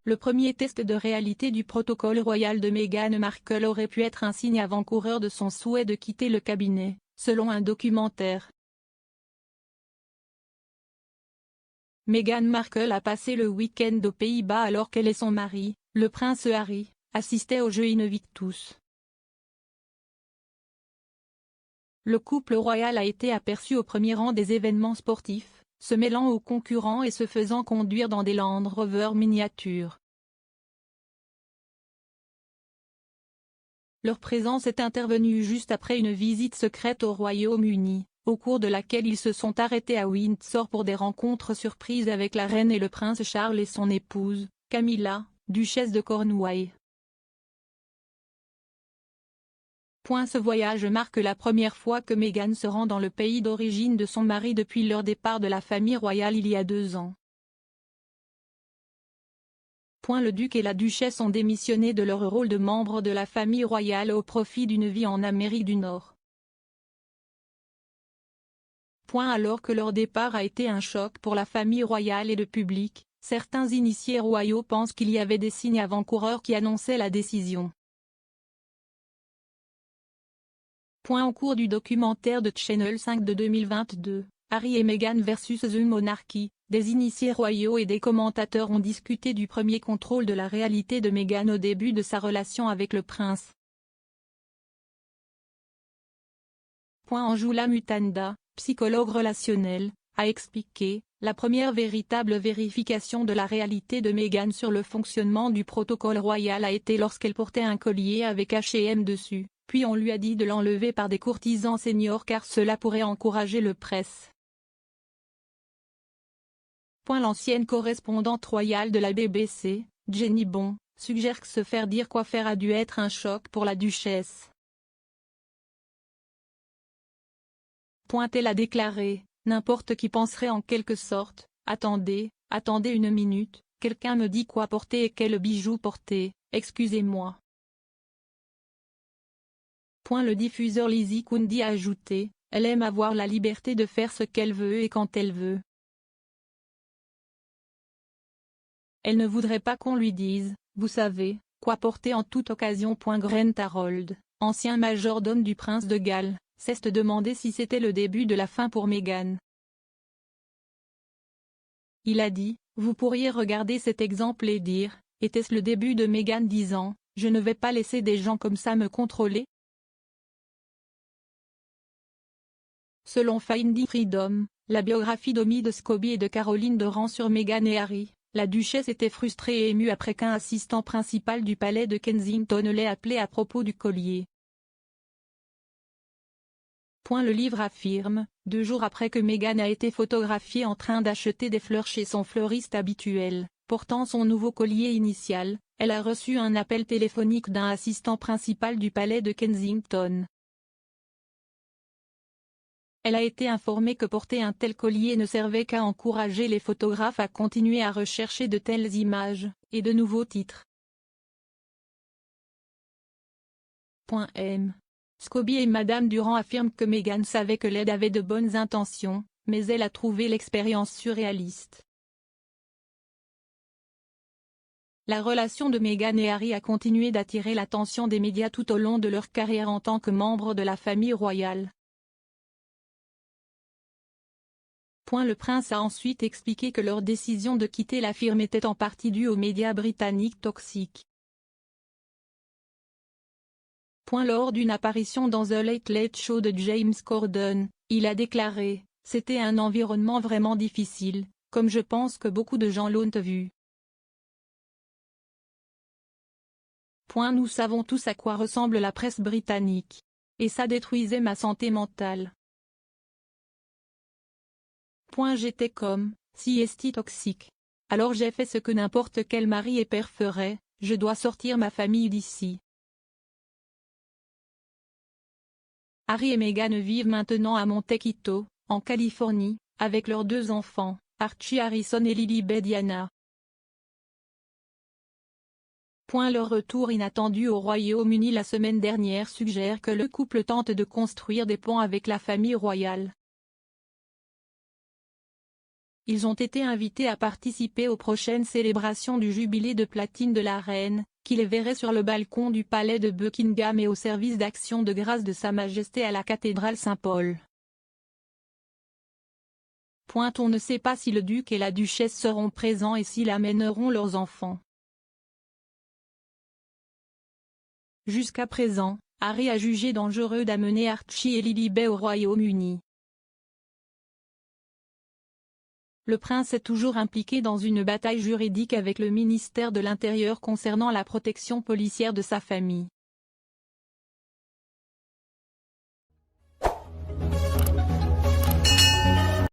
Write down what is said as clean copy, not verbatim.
Le premier test de réalité du protocole royal de Meghan Markle aurait pu être un signe avant-coureur de son souhait de quitter le cabinet, selon un documentaire. Meghan Markle a passé le week-end aux Pays-Bas alors qu'elle et son mari, le prince Harry, assistaient au jeu Invictus. Le couple royal a été aperçu au premier rang des événements sportifs, se mêlant aux concurrents et se faisant conduire dans des Land Rover miniatures. Leur présence est intervenue juste après une visite secrète au Royaume-Uni, au cours de laquelle ils se sont arrêtés à Windsor pour des rencontres surprises avec la reine et le prince Charles et son épouse, Camilla, duchesse de Cornouailles. Ce voyage marque la première fois que Meghan se rend dans le pays d'origine de son mari depuis leur départ de la famille royale il y a 2 ans. Le duc et la duchesse ont démissionné de leur rôle de membres de la famille royale au profit d'une vie en Amérique du Nord. Alors que leur départ a été un choc pour la famille royale et le public, certains initiés royaux pensent qu'il y avait des signes avant-coureurs qui annonçaient la décision. Au cours du documentaire de Channel 5 de 2022, Harry et Meghan vs The Monarchy, des initiés royaux et des commentateurs ont discuté du premier contrôle de la réalité de Meghan au début de sa relation avec le prince. Anjula Mutanda, psychologue relationnelle, a expliqué, la première véritable vérification de la réalité de Meghan sur le fonctionnement du protocole royal a été lorsqu'elle portait un collier avec H&M dessus, puis on lui a dit de l'enlever par des courtisans seniors car cela pourrait encourager le presse. L'ancienne correspondante royale de la BBC, Jenny Bond, suggère que se faire dire quoi faire a dû être un choc pour la duchesse. Elle a déclaré, n'importe qui penserait en quelque sorte, attendez une minute, quelqu'un me dit quoi porter et quel bijou porter, excusez-moi. Le diffuseur Lizzie Cundy a ajouté, elle aime avoir la liberté de faire ce qu'elle veut et quand elle veut. Elle ne voudrait pas qu'on lui dise, vous savez, quoi porter en toute occasion. Grant Harold, ancien majordome du prince de Galles, s'est demandé si c'était le début de la fin pour Meghan. Il a dit, vous pourriez regarder cet exemple et dire, était-ce le début de Meghan disant, je ne vais pas laisser des gens comme ça me contrôler? Selon Finding Freedom, la biographie d'Omid Scobie et de Caroline Durand sur Meghan et Harry, la duchesse était frustrée et émue après qu'un assistant principal du palais de Kensington l'ait appelée à propos du collier. Le livre affirme, 2 jours après que Meghan a été photographiée en train d'acheter des fleurs chez son fleuriste habituel, portant son nouveau collier initial, elle a reçu un appel téléphonique d'un assistant principal du palais de Kensington. Elle a été informée que porter un tel collier ne servait qu'à encourager les photographes à continuer à rechercher de telles images, et de nouveaux titres. Scobie et Madame Durand affirment que Meghan savait que l'aide avait de bonnes intentions, mais elle a trouvé l'expérience surréaliste. La relation de Meghan et Harry a continué d'attirer l'attention des médias tout au long de leur carrière en tant que membres de la famille royale. Le prince a ensuite expliqué que leur décision de quitter la firme était en partie due aux médias britanniques toxiques. Lors d'une apparition dans The Late Late Show de James Corden, il a déclaré, « C'était un environnement vraiment difficile, comme je pense que beaucoup de gens l'ont vu. Nous savons tous à quoi ressemble la presse britannique. Et ça détruisait ma santé mentale. J'étais comme, si est toxique. Alors j'ai fait ce que n'importe quel mari et père ferait, je dois sortir ma famille d'ici. » Harry et Meghan vivent maintenant à Montecito, en Californie, avec leurs 2 enfants, Archie Harrison et Lilibet Diana. Leur retour inattendu au Royaume-Uni la semaine dernière suggère que le couple tente de construire des ponts avec la famille royale. ils ont été invités à participer aux prochaines célébrations du jubilé de platine de la reine, qui les verrait sur le balcon du palais de Buckingham et au service d'action de grâce de Sa Majesté à la cathédrale Saint-Paul. On ne sait pas si le duc et la duchesse seront présents et s'ils amèneront leurs enfants. Jusqu'à présent, Harry a jugé dangereux d'amener Archie et Lilibet au Royaume-Uni. Le prince est toujours impliqué dans une bataille juridique avec le ministère de l'Intérieur concernant la protection policière de sa famille.